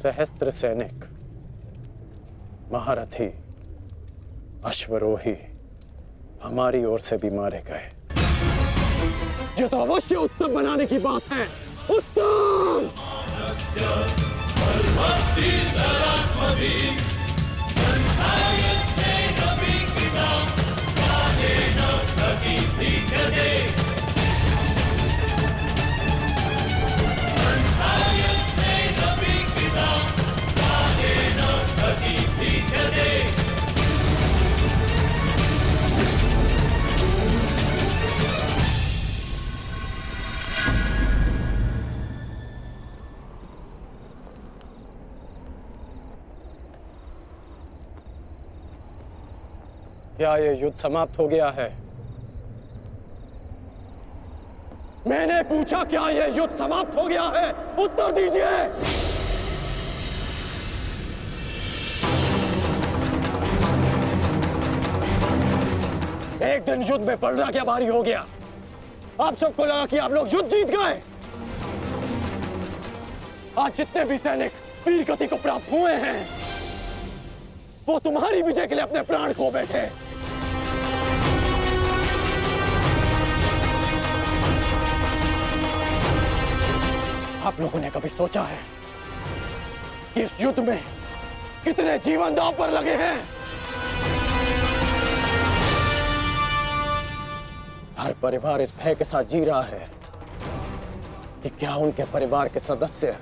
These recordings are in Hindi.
सहस्त्र सैनिक, महारथी, अश्वरोही हमारी ओर से भी मारे गए। ये तो अवश्य उत्तम बनाने की बात है। उत्तम! क्या ये युद्ध समाप्त हो गया है? मैंने पूछा क्या ये युद्ध समाप्त हो गया है? उत्तर दीजिए। एक दिन युद्ध में पलड़ा क्या भारी हो गया। आप सबको लगा कि आप लोग युद्ध जीत गए। आज जितने भी सैनिक वीर गति को प्राप्त हुए हैं वो तुम्हारी विजय के लिए अपने प्राण खो बैठे। आप लोगों ने कभी सोचा है कि इस युद्ध में कितने जीवन दांव पर लगे हैं? हर परिवार इस भय के साथ जी रहा है कि क्या उनके परिवार के सदस्य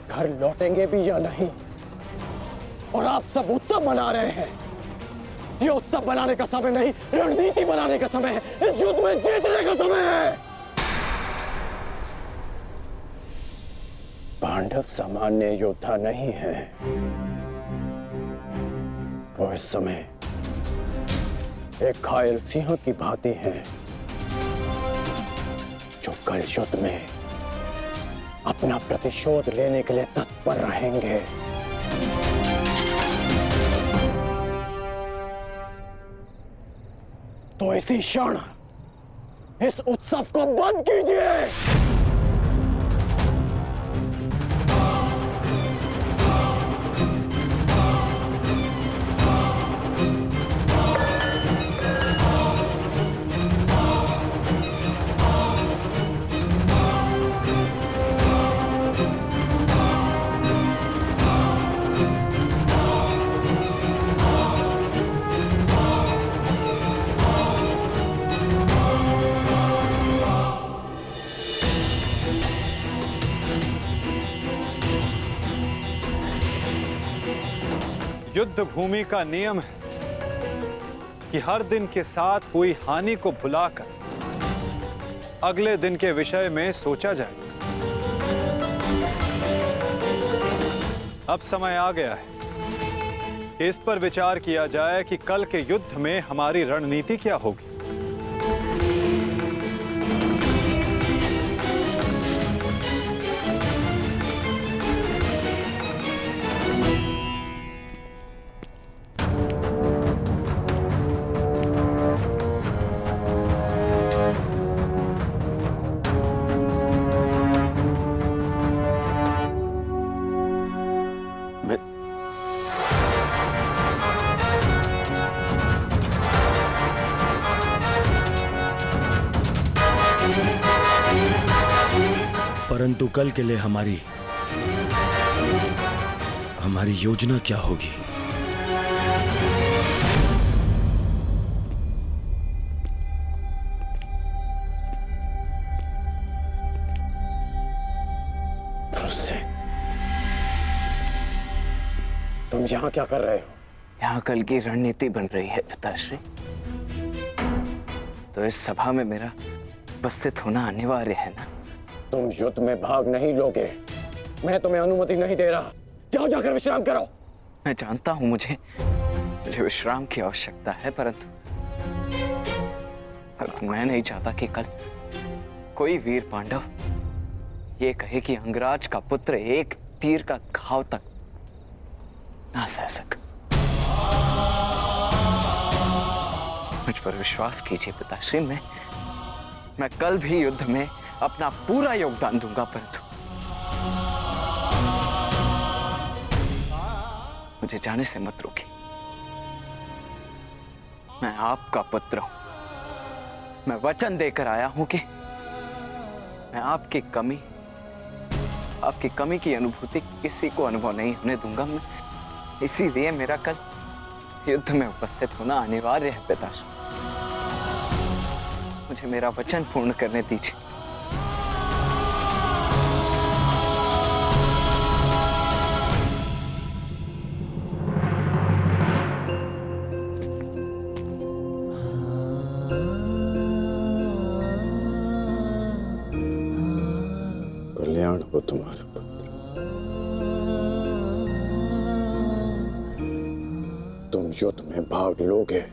घर लौटेंगे भी या नहीं। और आप सब उत्सव मना रहे हैं। ये उत्सव बनाने का समय नहीं, रणनीति बनाने का समय है। इस युद्ध में जीतने का समय है। पांडव सामान्य योद्धा नहीं है। वो इस समय एक घायल सिंह की भांति हैं, जो कल युद्ध में अपना प्रतिशोध लेने के लिए तत्पर रहेंगे। तो इसी क्षण इस उत्सव को बंद कीजिए। युद्ध भूमि का नियम है कि हर दिन के साथ हुई हानि को भुलाकर अगले दिन के विषय में सोचा जाए। अब समय आ गया है कि इस पर विचार किया जाए कि कल के युद्ध में हमारी रणनीति क्या होगी। परंतु कल के लिए हमारी योजना क्या होगी? तुम यहाँ क्या कर रहे हो? यहाँ कल की रणनीति बन रही है पिताश्री। तो इस सभा में मेरा उपस्थित होना अनिवार्य है ना। तुम युद्ध में भाग नहीं लोगे। मैं तुम्हें अनुमति नहीं दे रहा। जाओ जाकर विश्राम करो। मैं जानता हूं मुझे विश्राम की आवश्यकता है, परंतु मैं नहीं चाहता कि कल कोई वीर पांडव ये कहे कि अंगराज का पुत्र एक तीर का घाव तक ना सह सका। मुझ पर विश्वास कीजिए पिताश्री, मैं कल भी युद्ध में अपना पूरा योगदान दूंगा, परंतु मुझे जाने से मत रोकी। मैं आपका पुत्र हूं। मैं वचन देकर आया हूं कि मैं आपकी कमी की अनुभूति किसी को अनुभव नहीं होने दूंगा। मैं इसीलिए मेरा कल युद्ध में उपस्थित होना अनिवार्य है पिताश्री। मुझे मेरा वचन पूर्ण करने दीजिए। कल्याण हो तुम्हारा पुत्र। तुम युद्ध में भाग लोगे।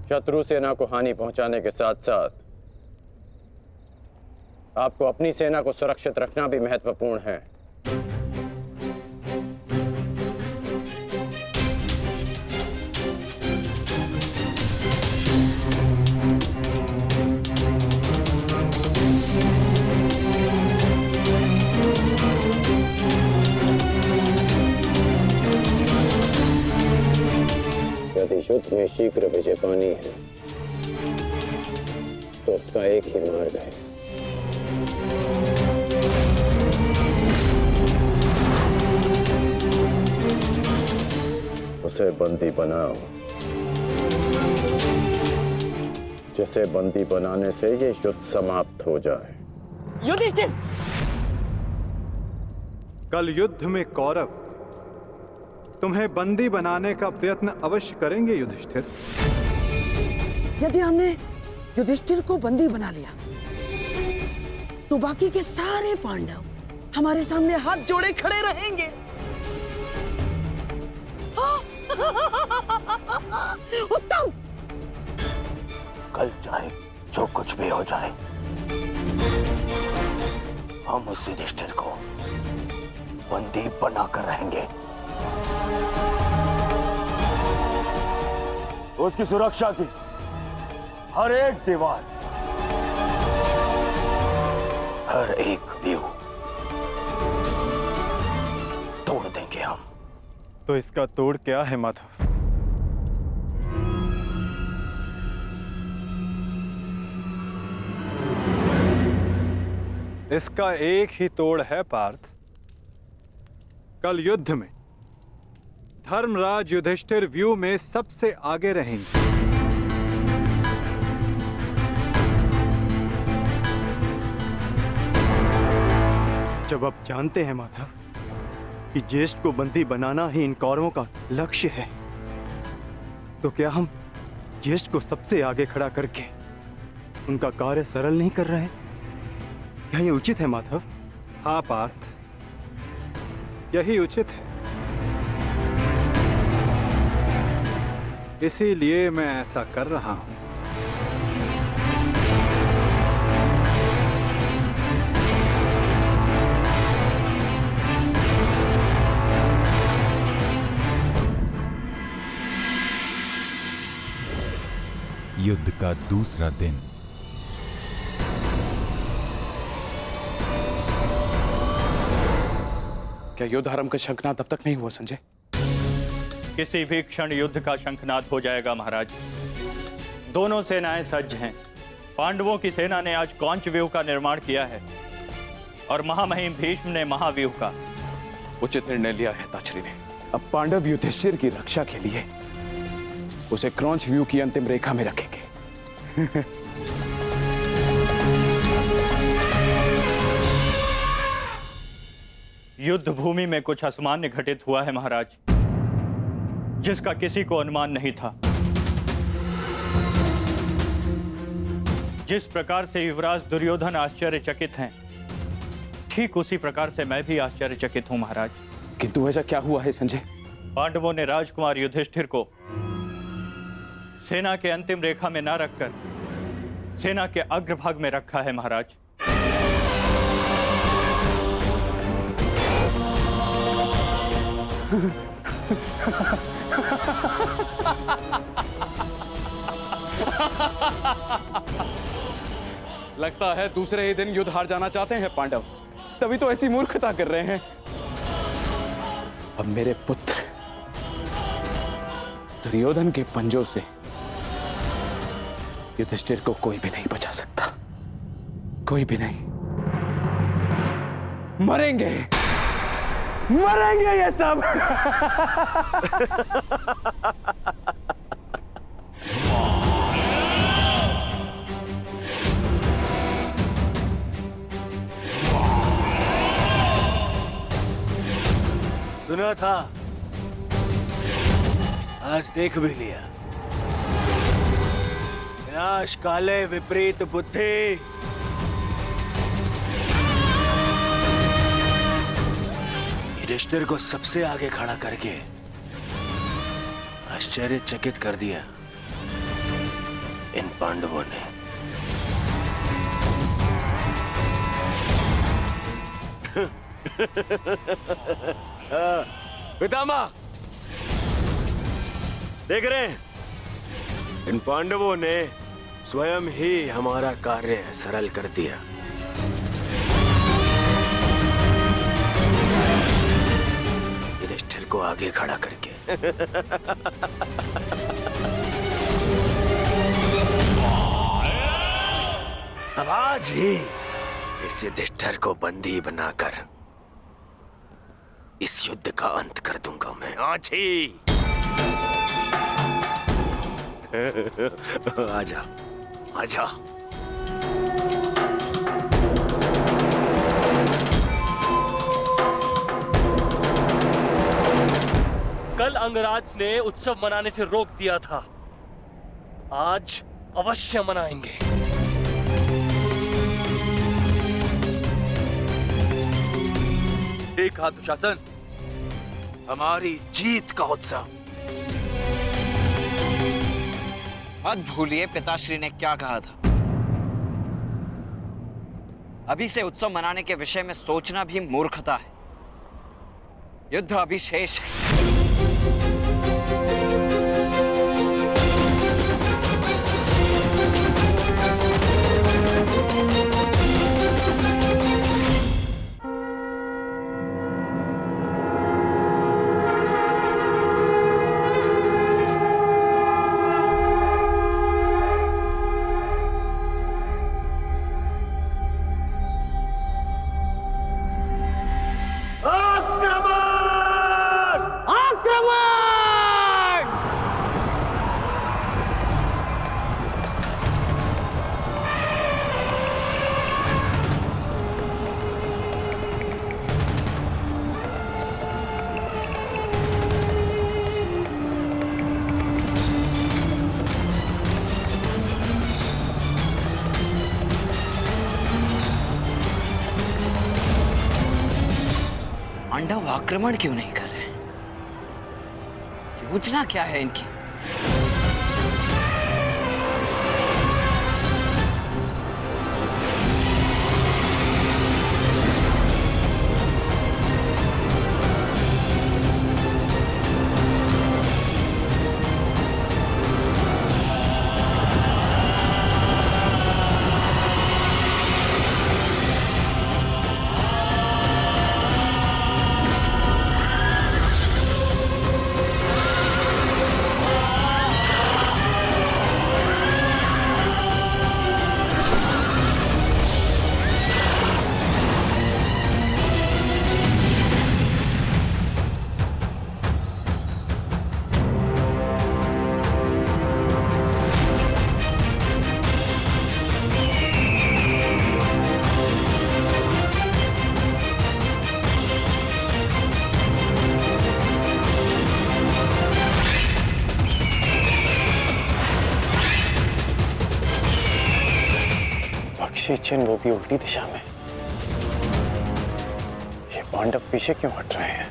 शत्रु सेना को हानि पहुंचाने के साथ साथ आपको अपनी सेना को सुरक्षित रखना भी महत्वपूर्ण है। यदि युद्ध में शीघ्र विजय पानी है तो उसका एक ही मार्ग है, उसे बंदी बनाओ। जिसे बंदी बनाने से ये युद्ध समाप्त हो जाए। युधिष्ठिर! कल युद्ध में कौरव तुम्हें बंदी बनाने का प्रयत्न अवश्य करेंगे युधिष्ठिर। यदि हमने युधिष्ठिर को बंदी बना लिया तो बाकी के सारे पांडव हमारे सामने हाथ जोड़े खड़े रहेंगे। उत्तम! कल चाहे जो कुछ भी हो जाए, हम उस युधिष्ठिर को बंदी बनाकर रहेंगे। उसकी सुरक्षा की हर एक दीवार, हर एक व्यू तोड़ देंगे हम। तो इसका तोड़ क्या है माधव? इसका एक ही तोड़ है पार्थ। कल युद्ध में धर्मराज युधिष्ठिर व्यू में सबसे आगे रहेंगे। जब आप जानते हैं माधव कि ज्येष्ठ को बंदी बनाना ही इन कौरवों का लक्ष्य है, तो क्या हम ज्येष्ठ को सबसे आगे खड़ा करके उनका कार्य सरल नहीं कर रहे? क्या ये उचित है माधव? हाँ पार्थ, यही उचित है। इसीलिए मैं ऐसा कर रहा हूं। युद्ध का दूसरा दिन। क्या युद्ध आरंभ का शंखनाद अब तक नहीं हुआ संजय? किसी भी क्षण युद्ध का शंखनाद हो जाएगा महाराज। दोनों सेनाएं सज्ज हैं। पांडवों की सेना ने आज कौंच व्यूह का निर्माण किया है और महामहिम भीष्म ने महाव्यूह का। उचित निर्णय लिया है ताश्री ने। अब पांडव युधिष्ठिर की रक्षा के लिए उसे क्रौंच व्यूह की अंतिम रेखा में रखेंगे। युद्ध भूमि में कुछ असामान्य घटित हुआ है महाराज, जिसका किसी को अनुमान नहीं था। जिस प्रकार से युवराज दुर्योधन आश्चर्यचकित हैं, ठीक उसी प्रकार से मैं भी आश्चर्यचकित हूं महाराज। किंतु ऐसा क्या हुआ है संजय? पांडवों ने राजकुमार युधिष्ठिर को सेना के अंतिम रेखा में न रखकर सेना के अग्रभाग में रखा है महाराज। लगता है दूसरे ही दिन युद्ध हार जाना चाहते हैं पांडव, तभी तो ऐसी मूर्खता कर रहे हैं। अब मेरे पुत्र दुर्योधन के पंजों से युधिष्ठिर को कोई भी नहीं बचा सकता, कोई भी नहीं। मरेंगे, मरेंगे ये सब। सुना था, आज देख भी लिया। विनाश काले विपरीत बुद्धि। युधिष्ठिर को सबसे आगे खड़ा करके आश्चर्यचकित कर दिया इन पांडवों ने। पितामह, देख रहे हैं, इन पांडवों ने स्वयं ही हमारा कार्य सरल कर दिया। युधिष्ठिर को आगे खड़ा करके। अब आज ही इस युधिष्ठिर को बंदी बनाकर इस युद्ध का अंत कर दूंगा मैं, आज ही। आजा, आजा। कल अंगराज ने उत्सव मनाने से रोक दिया था, आज अवश्य मनाएंगे। देखा दुशासन, हमारी जीत का उत्सव। मत भूलिए पिताश्री ने क्या कहा था। अभी से उत्सव मनाने के विषय में सोचना भी मूर्खता है। युद्ध अभी शेष है। पांडव आक्रमण क्यों नहीं कर रहे? योजना क्या है इनकी? चिन्ह वो भी उल्टी दिशा में। ये पांडव पीछे क्यों हट रहे हैं?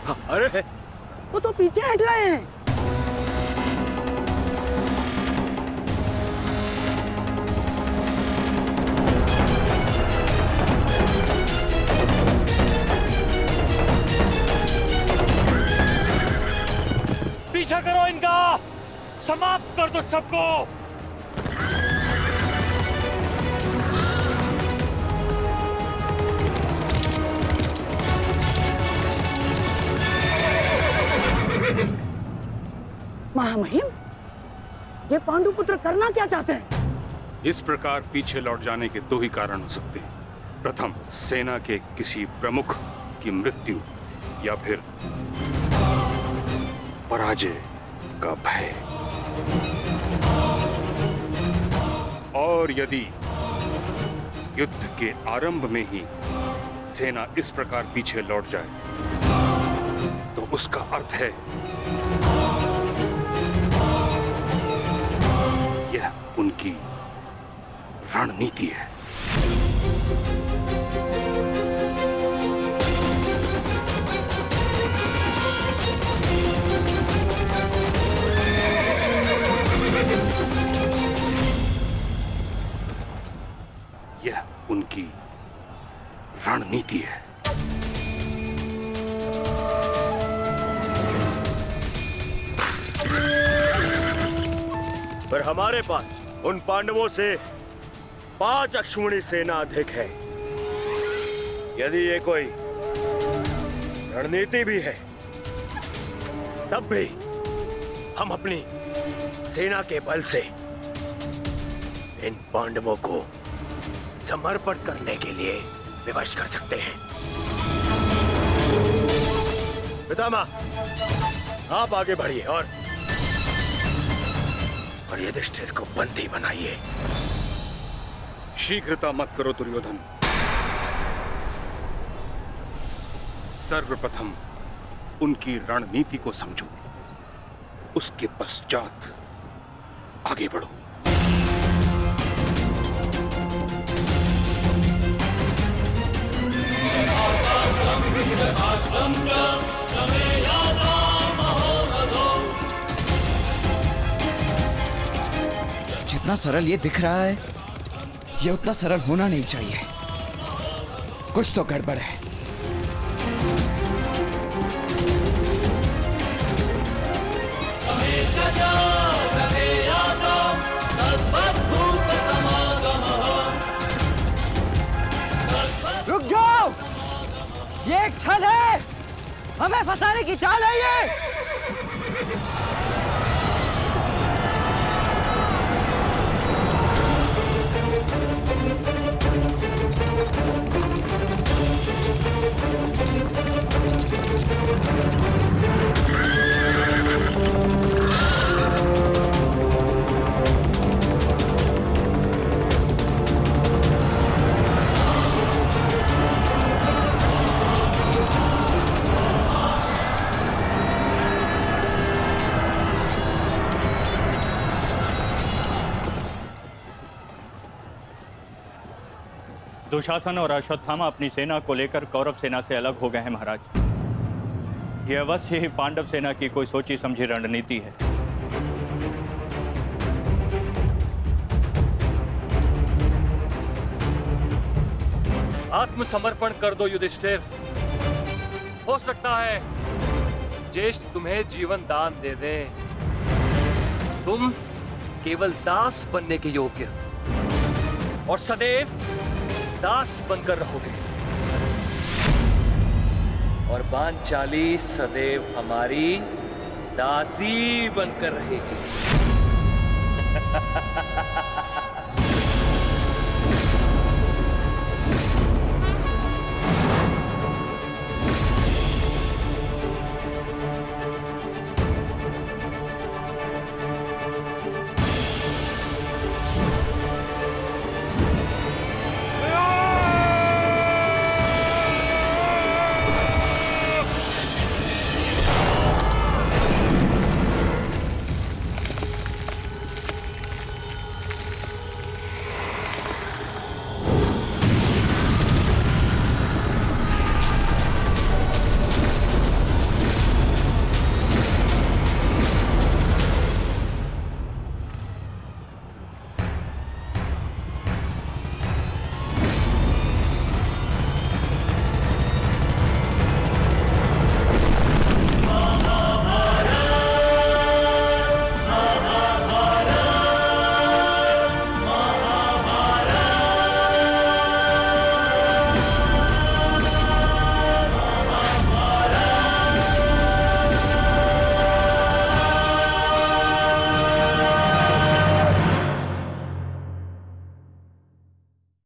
अरे वो तो पीछे हट रहे हैं। पीछा करो इनका, समाप्त कर दो सबको। महामहिम, ये पांडुपुत्र करना क्या चाहते हैं? इस प्रकार पीछे लौट जाने के दो ही कारण हो सकते हैं। प्रथम, सेना के किसी प्रमुख की मृत्यु, या फिर पराजय का भय। और यदि युद्ध के आरंभ में ही सेना इस प्रकार पीछे लौट जाए तो उसका अर्थ है यह उनकी रणनीति है। यह उनकी रणनीति है। पर हमारे पास उन पांडवों से 5 अश्विनी सेना अधिक है। यदि ये कोई रणनीति भी है, तब भी हम अपनी सेना के बल से इन पांडवों को समर्पण करने के लिए विवश कर सकते हैं। पितामह, आप आगे बढ़िए और युधिष्ठिर को बंदी बनाइए। शीघ्रता मत करो दुर्योधन। सर्वप्रथम उनकी रणनीति को समझो, उसके पश्चात आगे बढ़ो। जितना सरल ये दिख रहा है, ये उतना सरल होना नहीं चाहिए। कुछ तो गड़बड़ है। रुक जाओ, ये एक छल है, हमें फंसाने की चाल है ये। दुशासन और अश्वत्थामा अपनी सेना को लेकर कौरव सेना से अलग हो गए हैं महाराज। यह अवश्य ही पांडव सेना की कोई सोची समझी रणनीति है। आत्मसमर्पण कर दो युधिष्ठिर। हो सकता है ज्येष्ठ तुम्हें जीवन दान दे दे। तुम केवल दास बनने के योग्य और सदैव दास बनकर रहोगे, और पांचाली सदैव हमारी दासी बनकर रहेगी।